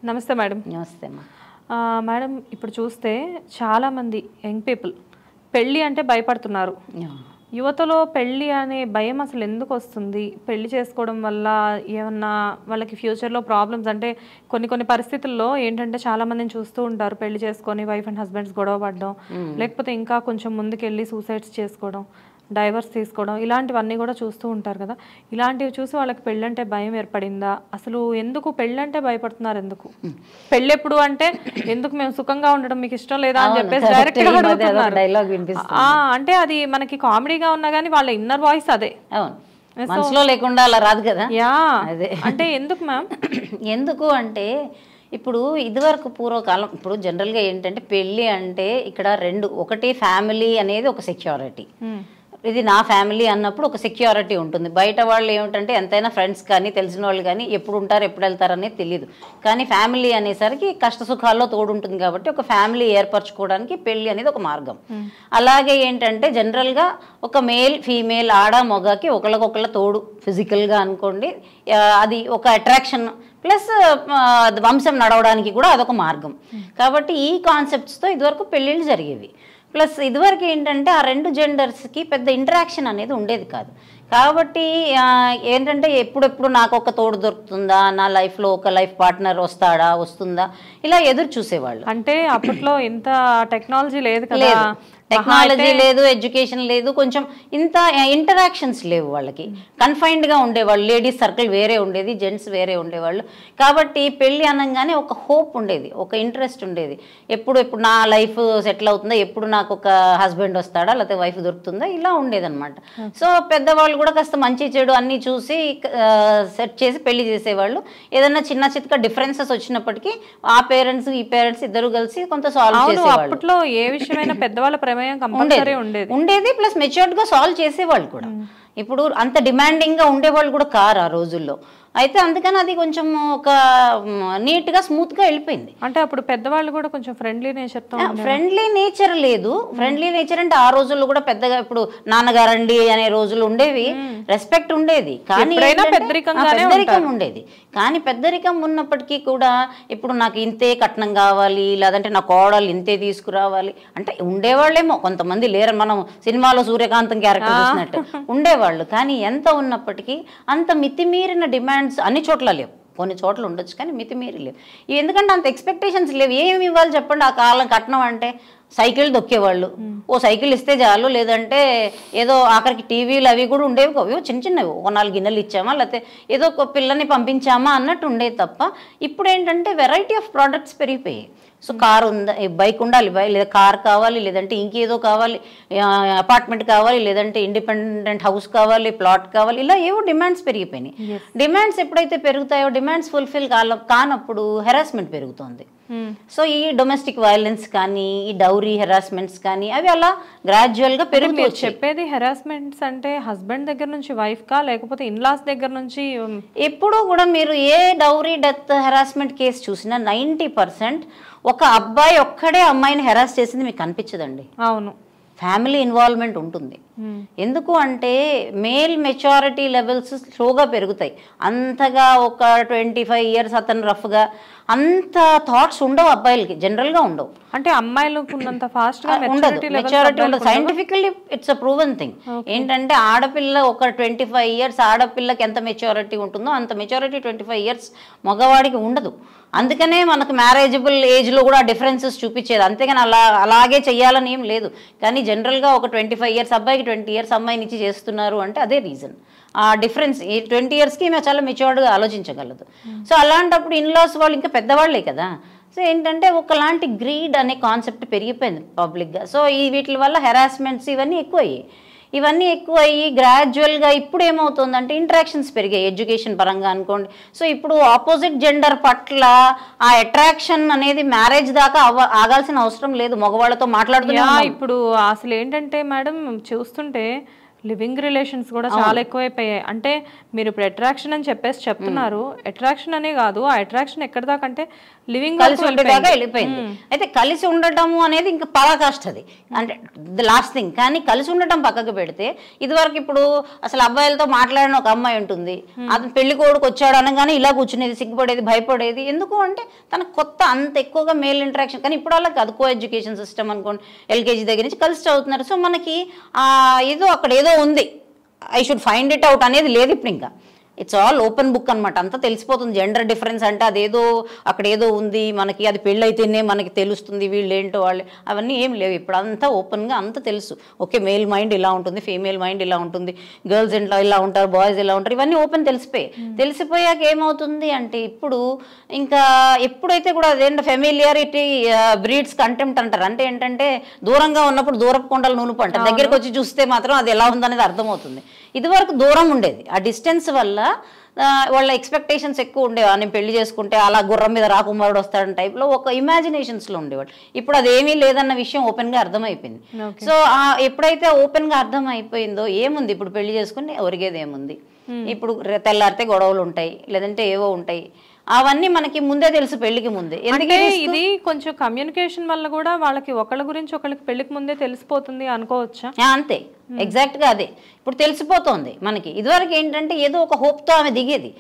నమస్తే మేడం. నమస్తే అమ్మా. మేడం, ఇప్పుడు చూస్తే చాలామంది యంగ్ పీపుల్ పెళ్ళి అంటే భయపడుతున్నారు. యువతలో పెళ్ళి అనే భయం అసలు ఎందుకు వస్తుంది? పెళ్లి చేసుకోవడం వల్ల ఏమన్నా వాళ్ళకి ఫ్యూచర్లో ప్రాబ్లమ్స్, అంటే కొన్ని పరిస్థితుల్లో ఏంటంటే చాలా మందిని చూస్తూ ఉంటారు, పెళ్లి చేసుకొని వైఫ్ అండ్ హస్బెండ్స్ గొడవ పడడం, లేకపోతే ఇంకా కొంచెం ముందుకెళ్ళి సూసైడ్స్ చేసుకోవడం, డైవర్స్ తీసుకోవడం, ఇలాంటివన్నీ కూడా చూస్తూ ఉంటారు కదా. ఇలాంటివి చూసి వాళ్ళకి పెళ్ళంటే భయం ఏర్పడిందా? అసలు ఎందుకు పెళ్ళంటే భయపడుతున్నారు? ఎందుకు పెళ్ళి ఎప్పుడు అంటే ఎందుకు మేము సుఖంగా ఉండడం మీకు ఇష్టం లేదా అని చెప్పేసి డైరెక్ట్ గా అడుగుతున్నారు. అంటే అది మనకి కామెడీగా ఉన్నా కానీ వాళ్ళ ఇన్నర్ వాయిస్ అదే, మనసులో లేకుండా అలా రాదు కదా. అదే అంటే ఎందుకు మ్యామ్? ఎందుకు అంటే ఇప్పుడు ఇదివరకు పూర్వకాలం, ఇప్పుడు జనరల్గా ఏంటంటే పెళ్ళి అంటే ఇక్కడ రెండు, ఒకటి ఫ్యామిలీ అనేది ఒక సెక్యూరిటీ, ఇది నా ఫ్యామిలీ అన్నప్పుడు ఒక సెక్యూరిటీ ఉంటుంది. బయట వాళ్ళు ఏమిటంటే ఎంతైనా ఫ్రెండ్స్ కానీ తెలిసిన వాళ్ళు కానీ ఎప్పుడు ఉంటారు ఎప్పుడు వెళ్తారు అనేది తెలియదు. కానీ ఫ్యామిలీ అనేసరికి కష్ట సుఖాల్లో తోడుంటుంది కాబట్టి ఒక ఫ్యామిలీ ఏర్పరచుకోవడానికి పెళ్ళి అనేది ఒక మార్గం. అలాగే ఏంటంటే జనరల్గా ఒక మేల్ ఫీమేల్ ఆడ మొగకి ఒకళ్ళకొకళ్ళ తోడు ఫిజికల్గా అనుకోండి, అది ఒక అట్రాక్షన్ ప్లస్ వంశం నడవడానికి కూడా అదొక మార్గం. కాబట్టి ఈ కాన్సెప్ట్స్తో ఇదివరకు పెళ్ళిళ్ళు జరిగేవి. ప్లస్ ఇదివరకు ఏంటంటే ఆ రెండు జెండర్స్కి పెద్ద ఇంటరాక్షన్ అనేది ఉండేది కాదు. కాబట్టి ఏంటంటే ఎప్పుడెప్పుడు నాకు ఒక తోడు దొరుకుతుందా, నా లైఫ్లో ఒక లైఫ్ పార్ట్నర్ వస్తుందా ఇలా ఎదురు చూసేవాళ్ళు. అంటే అప్పట్లో ఇంత టెక్నాలజీ లేదు కదా, టెక్నాలజీ లేదు, ఎడ్యుకేషన్ లేదు, కొంచెం ఇంత ఇంటరాక్షన్స్ లేవు వాళ్ళకి. కన్ఫైన్డ్గా ఉండేవాళ్ళు, లేడీస్ సర్కిల్ వేరే ఉండేది, జెంట్స్ వేరే ఉండేవాళ్ళు. కాబట్టి పెళ్ళి అనగానే ఒక హోప్ ఉండేది, ఒక ఇంట్రెస్ట్ ఉండేది. ఎప్పుడు నా లైఫ్ సెటిల్ అవుతుందా, ఎప్పుడు నాకు ఒక హస్బెండ్ వస్తాడా లేకపోతే వైఫ్ దొరుకుతుందా, ఇలా ఉండేదన్నమాట. సో పెద్దవాళ్ళు కూడా కాస్త మంచి చెడు అన్నీ చూసి సెట్ చేసి పెళ్లి చేసేవాళ్ళు. ఏదైనా చిన్న చిత్క డిఫరెన్సెస్ వచ్చినప్పటికీ ఆ పేరెంట్స్ ఈ పేరెంట్స్ ఇద్దరు కలిసి కొంత సాల్వ్ చేసేవాళ్ళు. అప్పట్లో ఏ విషయమైనా పెద్దవాళ్ళ ఉండేది, ప్లస్ మెచ్యూర్డ్ గా సాల్వ్ చేసేవాళ్ళు కూడా. ఇప్పుడు అంత డిమాండింగ్ గా ఉండేవాళ్ళు కూడా కారు ఆ రోజుల్లో. అయితే అందుకని అది కొంచెం ఒక నీట్ గా స్మూత్ గా వెళ్ళిపోయింది. అంటే అప్పుడు పెద్దవాళ్ళు కూడా కొంచెం ఫ్రెండ్లీ నేచర్ తో, ఫ్రెండ్లీ నేచర్ లేదు. ఫ్రెండ్లీ నేచర్ అంటే ఆ రోజుల్లో కూడా పెద్దగా ఇప్పుడు నాన్నగారండి అనే రోజులు ఉండేవి, రెస్పెక్ట్ ఉండేది, కానీ పెద్దరికం ఉండేది. కానీ పెద్దరికం ఉన్నప్పటికీ కూడా ఇప్పుడు నాకు ఇంతే కట్నం కావాలి, లేదంటే నా కోడలు ఇంతే తీసుకురావాలి అంటే ఉండేవాళ్ళేమో, కొంతమంది లేరు. మనం సినిమాలో సూర్యకాంతం క్యారెక్టర్ చూసినట్టు ఉండేవాళ్ళు. కానీ ఎంత ఉన్నప్పటికీ అంత మితిమీరిన డిమాండ్ అన్ని చోట్ల లేవు. కొన్ని చోట్ల ఉండొచ్చు కానీ మితిమీరి లేవు. ఎందుకంటే అంత ఎక్స్పెక్టేషన్స్ లేవు. ఏమి ఇవ్వాలి చెప్పండి? ఆ కాలం కట్నం అంటే సైకిల్ దొక్కేవాళ్ళు, ఓ సైకిల్ ఇస్తే చాలు, లేదంటే ఏదో ఆఖరికి టీవీలు అవి కూడా ఉండేవి కావు, చిన్నవి, ఒక 4 గిన్నెలు ఇచ్చామా లేకపోతే ఏదో ఒక పిల్లని పంపించామా అన్నట్టు ఉండేది తప్ప. ఇప్పుడు ఏంటంటే వెరైటీ ఆఫ్ ప్రోడక్ట్స్ పెరిగిపోయాయి. సో కారు ఉందా, బైక్ ఉండాలి, లేదా కార్ కావాలి, లేదంటే ఇంకేదో కావాలి, అపార్ట్మెంట్ కావాలి, లేదంటే ఇండిపెండెంట్ హౌస్ కావాలి, ప్లాట్ కావాలి, ఇలా ఏవో డిమాండ్స్ పెరిగిపోయినాయి. డిమాండ్స్ ఎప్పుడైతే పెరుగుతాయో, డిమాండ్స్ ఫుల్ఫిల్ కానప్పుడు హెరాస్మెంట్ పెరుగుతుంది. సో ఈ డొమెస్టిక్ వైలెన్స్ కానీ, ఈ డౌరీ హెరాస్మెంట్స్ కానీ అవి అలా గ్రాడ్యువల్ గా పెరుగుతూ. చెప్పేది హెరాస్మెంట్స్ అంటే హస్బెండ్ దగ్గర నుంచి వైఫ్ కా, లేకపోతే ఇన్లాస్ దగ్గర నుంచి? ఎప్పుడూ కూడా మీరు ఏ డౌరీ డెత్ హెరాస్మెంట్ కేసు చూసినా 90% ఒక అబ్బాయి ఒక్కడే అమ్మాయిని హెరాస్ చేసింది మీకు కనిపించదండి. అవును, ఫ్యామిలీ ఇన్వాల్వ్మెంట్ ఉంటుంది. ఎందుకు అంటే మేల్ మెచ్యూరిటీ లెవెల్స్ స్లోగా పెరుగుతాయి. అంతగా ఒక 25 years అతను రఫ్గా అంత థాట్స్ ఉండవు అబ్బాయిలకి, జనరల్గా ఉండవు. అంటే అమ్మాయిలకు ఉన్నంత ఫాస్ట్ గా మెచ్యూరిటీ ఉండదు. Scientifically it's a proven thing. ఏంటంటే ఆడపిల్ల ఒక 25 years ఆడపిల్లకి ఎంత మెచ్యూరిటీ ఉంటుందో అంత మెచ్యూరిటీ 25 years మగవాడికి ఉండదు. అందుకనే మనకు మ్యారేజబుల్ ఏజ్లో కూడా డిఫరెన్సెస్ చూపించేది. అంతేగాని అలాగే చెయ్యాలని ఏం లేదు. కానీ జనరల్గా ఒక 25 years అబ్బాయికి 20 years అమ్మాయిని ఇచ్చి చేస్తున్నారు అంటే అదే రీజన్. ఆ డిఫరెన్స్ ఈ 20 yearsకి మేము చాలా మెచ్యూర్డ్గా ఆలోచించగలదు. సో అలాంటప్పుడు ఇన్లాస్ వాళ్ళు ఇంకా పెద్దవాళ్లే కదా. సో ఏంటంటే ఒకలాంటి గ్రీడ్ అనే కాన్సెప్ట్ పెరిగిపోయింది పబ్లిక్గా. సో వీటి వల్ల హెరాస్మెంట్స్ ఇవన్నీ ఎక్కువయ్యి గ్రాడ్యువల్గా ఇప్పుడు ఏమవుతుందంటే ఇంటరాక్షన్స్ పెరిగాయి ఎడ్యుకేషన్ పరంగా అనుకోండి. సో ఇప్పుడు ఆపోజిట్ జెండర్ పట్ల ఆ అట్రాక్షన్ అనేది మ్యారేజ్ దాకా ఆగాల్సిన అవసరం లేదు. మగవాళ్ళతో మాట్లాడుతున్నా ఇప్పుడు అసలు ఏంటంటే మేడం చూస్తుంటే లివింగ్ రిలేషన్స్ కూడా చాలా ఎక్కువైపోయాయి. అంటే మీరు ఇప్పుడు అట్రాక్షన్ అని చెప్పేసి చెప్తున్నారు, అట్రాక్షన్ అనే కాదు, ఆ అట్రాక్షన్ ఎక్కడ దాకా అంటే లివింగ్ కలిసి ఉండేదాకా వెళ్ళిపోయింది. అయితే కలిసి ఉండటము అనేది ఇంకా పరాకాష్ట, అది అంటే ద లాస్ట్ థింగ్. కానీ కలిసి ఉండటం పక్కకు పెడితే ఇదివరకు ఇప్పుడు అసలు అబ్బాయిలతో మాట్లాడిన ఒక అమ్మాయి ఉంటుంది, అతను పెళ్లి కొడుకు వచ్చాడు అనగానే ఇలా కూర్చునేది, సిగ్గుపడేది, భయపడేది. ఎందుకు అంటే తనకు కొత్త అంత ఎక్కువగా మేల్ ఇంటరాక్షన్. కానీ ఇప్పుడు వాళ్ళకి అది కో ఎడ్యుకేషన్ సిస్టమ్ అనుకోండి, ఎల్కేజీ దగ్గర నుంచి కలిసి చదువుతున్నారు. సో మనకి ఏదో అక్కడ ఏదో ఉంది, I should find it out అనేది లేదు ఇప్పుడు. ఇంకా ఇట్స్ ఆల్ ఓపెన్ బుక్ అనమాట, అంతా తెలిసిపోతుంది. జెండర్ డిఫరెన్స్ అంటే అదేదో అక్కడ ఏదో ఉంది, మనకి అది పెళ్ళి అయితేనే మనకి తెలుస్తుంది వీళ్ళు ఏంటో వాళ్ళు, అవన్నీ ఏం లేవు ఇప్పుడు. అంతా ఓపెన్గా అంతా తెలుసు. ఓకే, మేల్ మైండ్ ఇలా ఉంటుంది, ఫీమేల్ మైండ్ ఇలా ఉంటుంది, గర్ల్స్ ఇలా ఉంటారు, బాయ్స్ ఇలా ఉంటారు, ఇవన్నీ ఓపెన్ తెలిసిపోయాక ఏమవుతుంది అంటే ఇప్పుడు ఇంకా ఎప్పుడైతే కూడా అదేంటి ఫెమిలియారిటీ బ్రీడ్స్ కంటెంప్ట్ అంటారు. అంటే ఏంటంటే దూరంగా ఉన్నప్పుడు దూరపు కొండలు నూలుపు అంటారు, దగ్గరికి వచ్చి చూస్తే మాత్రం అది ఎలా ఉందనేది అర్థమవుతుంది. ఇదివరకు దూరం ఉండేది, ఆ డిస్టెన్స్ వల్ల వాళ్ళ ఎక్స్పెక్టేషన్స్ ఎక్కువ ఉండేవా, నేను పెళ్లి చేసుకుంటే అలా గుర్రం మీద రాకుమారుడు వస్తాడని టైప్లో ఒక ఇమాజినేషన్స్లో ఉండేవాడు. ఇప్పుడు అదేమీ లేదన్న విషయం ఓపెన్గా అర్థమైపోయింది. సో ఎప్పుడైతే ఓపెన్గా అర్థం అయిపోయిందో ఏముంది ఇప్పుడు పెళ్లి చేసుకుని ఒరిగేది ఏముంది, ఇప్పుడు తెల్లారితే గొడవలు ఉంటాయి, లేదంటే ఏవో ఉంటాయి, అవన్నీ మనకి ముందే తెలుసు పెళ్లికి ముందే. ఎందుకంటే ఇది కొంచెం కమ్యూనికేషన్ వల్ల కూడా వాళ్ళకి ఒకళ్ళ గురించి ఒకళ్ళకి పెళ్లికి ముందే తెలిసిపోతుంది అనుకోవచ్చా? అంతే, ఎగ్జాక్ట్ గా అదే ఇప్పుడు తెలిసిపోతుంది మనకి. ఇదివరకు ఏంటంటే ఏదో ఒక హోప్తో ఆమె దిగేది,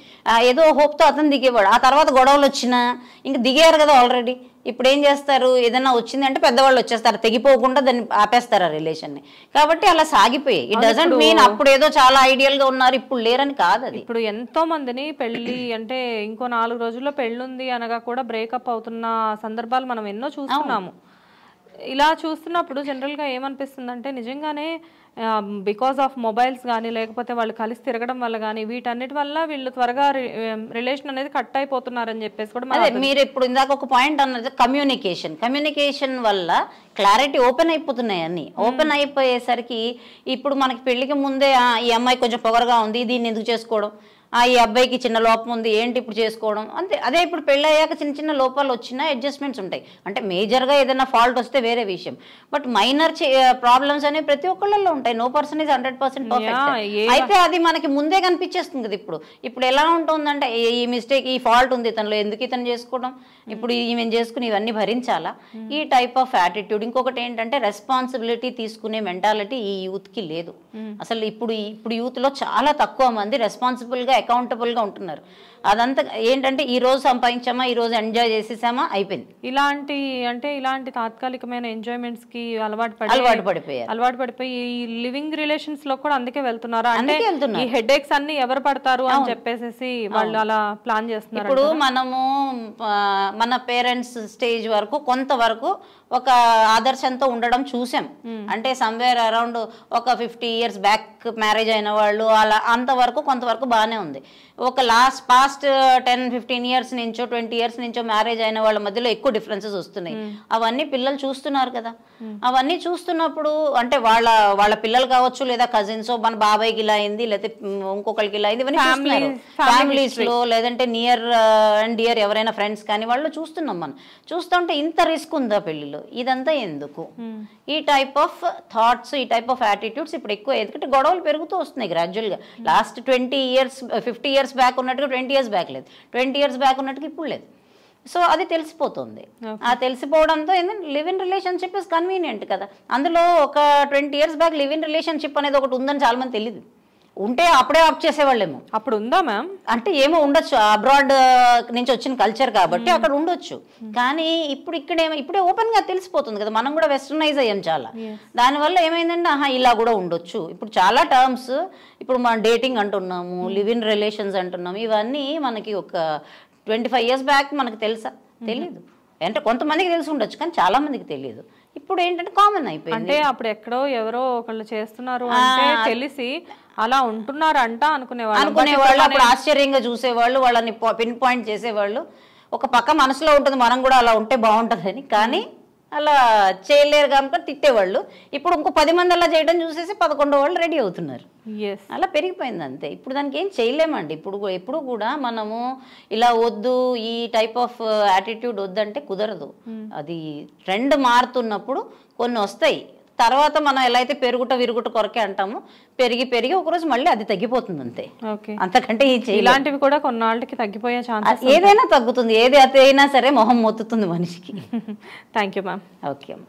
ఏదో హోప్తో అతను దిగేవాడు, ఆ తర్వాత గొడవలు వచ్చినా ఇంక దిగారు కదా ఆల్రెడీ. ఇప్పుడు ఏం చేస్తారు, ఏదైనా వచ్చింది అంటే పెద్దవాళ్ళు వచ్చేస్తారు, తెగిపోకుండా దాన్ని ఆపేస్తారు ఆ రిలేషన్ని. కాబట్టి అలా సాగిపోయాయి. ఇట్ డజంట్ మీన్ అప్పుడు ఏదో చాలా ఐడియల్ గా ఉన్నారు ఇప్పుడు లేరని కాదు. అది ఇప్పుడు ఎంతో మందిని పెళ్లి అంటే ఇంకో 4 రోజుల్లో పెళ్ళుంది అనగా కూడా బ్రేకప్ అవుతున్న సందర్భాలు మనం ఎన్నో చూస్తున్నాము. ఇలా చూస్తున్నప్పుడు జనరల్గా ఏమనిపిస్తుంది అంటే నిజంగానే బికాస్ ఆఫ్ మొబైల్స్ కానీ లేకపోతే వాళ్ళు కలిసి తిరగడం వల్ల కానీ వీటన్నిటి వల్ల వీళ్ళు త్వరగా రిలేషన్ అనేది కట్ అయిపోతున్నారని చెప్పేసి కూడా మీరు ఇప్పుడు ఇందాక ఒక పాయింట్ అన్నది కమ్యూనికేషన్ వల్ల క్లారిటీ ఓపెన్ అయిపోతున్నాయి. అన్ని ఓపెన్ అయిపోయేసరికి ఇప్పుడు మనకి పెళ్లికి ముందే ఈ అమ్మాయి కొంచెం పొగరగా ఉంది, దీన్ని ఎందుకు చేసుకోవడం, ఈ అబ్బాయికి చిన్న లోపం ఉంది ఏంటి ఇప్పుడు చేసుకోవడం, అంతే. అదే ఇప్పుడు పెళ్ళి అయ్యాక చిన్న చిన్న లోపాలు వచ్చినా అడ్జస్ట్మెంట్స్ ఉంటాయి. అంటే మేజర్గా ఏదైనా ఫాల్ట్ వస్తే వేరే విషయం, బట్ మైనర్ ప్రాబ్లమ్స్ అనేవి ప్రతి ఒక్కళ్ళలో ఉంటాయి. No person is 100% perfect. అయితే అది మనకి ముందే కనిపించేస్తుంది కదా. ఇప్పుడు ఎలా ఉంటుందంటే ఈ మిస్టేక్, ఈ ఫాల్ట్ ఉంది ఇతనిలో, ఎందుకు ఇతను చేసుకోవడం, ఇప్పుడు ఈమె చేసుకుని ఇవన్నీ భరించాలా, ఈ టైప్ ఆఫ్ యాటిట్యూడ్. ఇంకొకటి ఏంటంటే రెస్పాన్సిబిలిటీ తీసుకునే మెంటాలిటీ ఈ యూత్కి లేదు అసలు. ఇప్పుడు యూత్లో చాలా తక్కువ మంది రెస్పాన్సిబుల్గా అకౌంటబుల్గా ఉంటున్నారు. అదంతా ఏంటంటే ఈ రోజు సంపాదించామా, ఈ రోజు ఎంజాయ్ చేసేసామా, అయిపోయింది. ఇలాంటి తాత్కాలికమైన ఎంజాయ్మెంట్స్ కి అలవాటు పడిపోయి ఈ లివింగ్ రిలేషన్స్ లో కూడా అందుకే వెళ్తున్నారు. అంటే ఈ హెడ్ ఏక్స్ అన్ని ఎవరు పడతారు అని చెప్పేసి వాళ్ళు అలా ప్లాన్ చేస్తున్నారు. ఇప్పుడు మనము మన పేరెంట్స్ స్టేజ్ వరకు కొంతవరకు ఒక ఆదర్శంతో ఉండడం చూసాం. అంటే సమ్వేర్ అరౌండ్ ఒక 50 years బ్యాక్ మ్యారేజ్ అయిన వాళ్ళు అలా అంతవరకు కొంతవరకు బాగానే ఉంది. ఒక పాస్ట్ 10-15 years నుంచో 20 years నుంచో మ్యారేజ్ అయిన వాళ్ళ మధ్యలో ఎక్కువ డిఫరెన్సెస్ వస్తున్నాయి. అవన్నీ పిల్లలు చూస్తున్నారు కదా. అవన్నీ చూస్తున్నప్పుడు అంటే వాళ్ళ పిల్లలు కావచ్చు, లేదా కజిన్స్, మన బాబాయ్కి ఇలా అయింది, లేకపోతే ఇంకొకరికి ఇలా అయింది, ఇవన్నీ చూస్తున్నారు ఫ్యామిలీస్ లో, లేదంటే నియర్ అండ్ డియర్ ఎవరైనా ఫ్రెండ్స్ కానీ వాళ్ళు చూస్తున్నాం. మనం చూస్తుంటే ఇంత రిస్క్ ఉందా పెళ్లిలో, ఇదంతా ఎందుకు? ఈ టైప్ ఆఫ్ థాట్స్, ఈ టైప్ ఆఫ్ యాటిట్యూడ్స్ ఇప్పుడు ఎక్కువ. ఎందుకంటే గొడవలు పెరుగుతూ వస్తున్నాయి గ్రాడ్యువల్గా. లాస్ట్ 20 years 50 years బ్యాక్ ఉన్నట్టుగా 20 years బ్యాక్ లేదు, 20 years బ్యాక్ ఉన్నట్టుగా ఇప్పుడు లేదు. సో అది తెలిసిపోతుంది. ఆ తెలిసిపోవడంతో ఏంటంటే live in relationship is convenient కదా. అందులో ఒక 20 years back live in relationship అనేది ఒకటి ఉందని చాలా మంది తెలియదు. ఉంటే అప్పుడే ఆప్ చేసేవాళ్ళేమో. అప్పుడు ఉందా మ్యామ్? అంటే ఏమో ఉండొచ్చు, అబ్రాడ్ నుంచి వచ్చిన కల్చర్ కాబట్టి అక్కడ ఉండొచ్చు. కానీ ఇప్పుడే ఓపెన్ గా తెలిసిపోతుంది కదా. మనం కూడా వెస్టర్నైజ్ అయ్యాం చాలా. దానివల్ల ఏమైందంటే ఇలా కూడా ఉండొచ్చు. ఇప్పుడు చాలా టర్మ్స్, ఇప్పుడు మనం డేటింగ్ అంటున్నాము, లివ్ ఇన్ రిలేషన్స్ అంటున్నాము, ఇవన్నీ మనకి ఒక 25 years బ్యాక్ మనకు తెలుసా? తెలీదు. అంటే కొంతమందికి తెలిసి ఉండొచ్చు కానీ చాలా మందికి తెలియదు. ఇప్పుడు ఏంటంటే కామన్ అయిపోయింది. అంటే అప్పుడు ఎక్కడో ఎవరో ఒకళ్ళు చేస్తున్నారు అంటే తెలిసి అలా ఉంటున్నారంట అనుకునేవాళ్ళు. అప్పుడు ఆశ్చర్యంగా చూసేవాళ్ళు, వాళ్ళని పిన్ పాయింట్ చేసేవాళ్ళు. ఒక పక్క మనసులో ఉంటుంది మనం కూడా అలా ఉంటే బాగుంటుందని, కానీ అలా చేయలేరు కాబట్టి తిట్టేవాళ్ళు. ఇప్పుడు ఇంకో 10 మంది అలా చేయడం చూసేసి 11వ వాళ్ళు రెడీ అవుతున్నారు. అలా పెరిగిపోయింది అంతే. ఇప్పుడు దానికి ఏం చేయలేమండి. ఎప్పుడు కూడా మనము ఇలా వద్దు, ఈ టైప్ ఆఫ్ యాటిట్యూడ్ వద్దంటే కుదరదు. అది ట్రెండ్ మారుతున్నప్పుడు కొన్ని వస్తాయి, తర్వాత మనం ఎలా అయితే పెరుగుట విరుగుట కొరకే అంటామో పెరిగి పెరిగి ఒకరోజు మళ్ళీ అది తగ్గిపోతుంది అంతే. ఓకే, అంతకంటే ఇలాంటివి కూడా కొన్నాళ్ళకి తగ్గిపోయే ఛాన్సెస్. ఏదైనా తగ్గుతుంది, ఏది అతి అయినా సరే మొహం మొత్తుతుంది మనిషికి. Thank you ma'am. ఓకే అమ్మ.